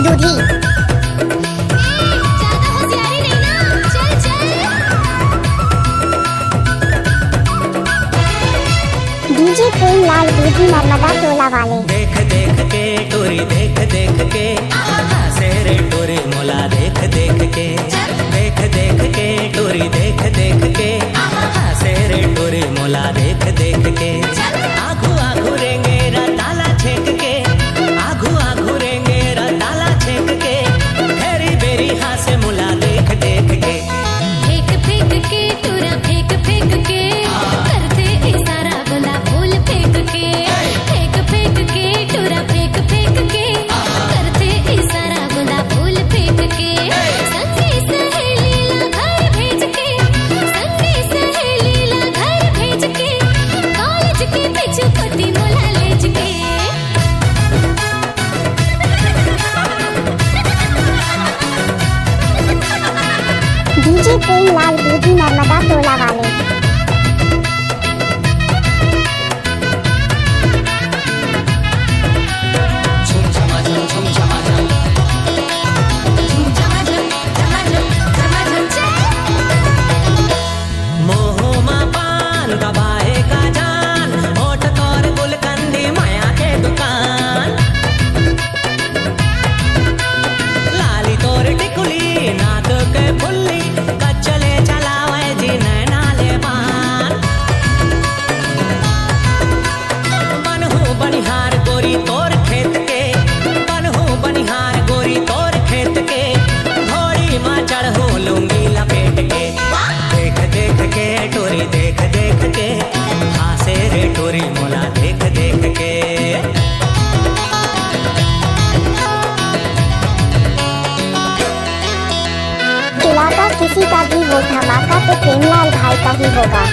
दूधी। ज्यादा होशियारी नहीं ना, चल चल। डीजे प्रेमलाल दूधी नर्मदा टोला वाले। देख देख के टोरी देख देख के हंसे रे टोरी मोला देख देख के। देख देख के टोरी देख देख के हंसे रे टोरी मोला देख देख के। आघू आघू रेंगे रा ताला छेक के, आघू आघू रेंगे रा ताला छेक के। फेरी बेरी हासे मोला देख देख के। फेंक फेंक के टोरा फेंक फेंक के करते इशारा गोला फूल फेंक के। फेंक फेंक के टोरा फेंक फेंक के करते इशारा गोला फूल फेंक के। संगी सहेली ला घर भेज के, संगी सहेली ला घर भेज के। कॉलेज के पीछे पट्टी मोला लेज के। डीजे प्रेमलाल दूधी नर्मदा टोला वाले। मोहमा पान दबाए का जान, होठ तोर गुलकंदी माया के दुकान। लाली तोर टिकुली नाक के फुल्ली, कचले चलावे जी नैना ले पान। बनहु बनिहार गोरी तोर खेत के, बनहु बनिहार गोरी तोर खेत के। घोड़ी माँ चढ़ू लूंगी लपेट के। देख देख के टोरी देख देख के हासे रे टोरी मोला देख देख के। इलाका किसी का भी वो धमाका तो प्रेमलाल भाई का ही होगा।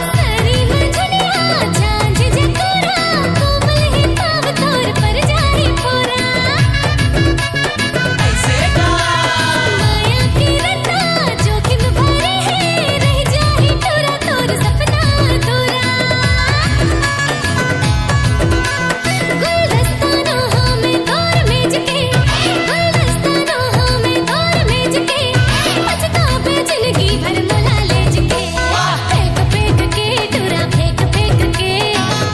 सारी मंझुलिया झांझ जकोरा, कोमल ही पाव तोर पर जारी फोरा। माया की रत्ना जोखिम भरे है, रह जाही टोरा तोर सपना अधूरा। गुलदस्ताना हमें तोर मेज के, गुलदस्ताना हमें तोर मेज के। बचता पे जिंदगी भर मोला लेज के। फेंक फेंक के टोरा फेंक फेंक के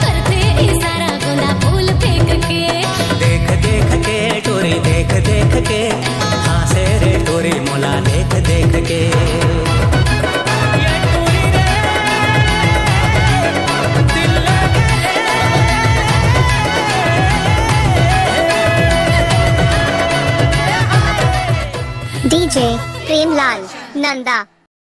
करते इशारा गोला फूल फेंक के। देख देख के टोरी देख देख के हासे रे टोरी मोला देख देख के। ये टोरी रे दिल लगे डीजे प्रेमलाल नंदा।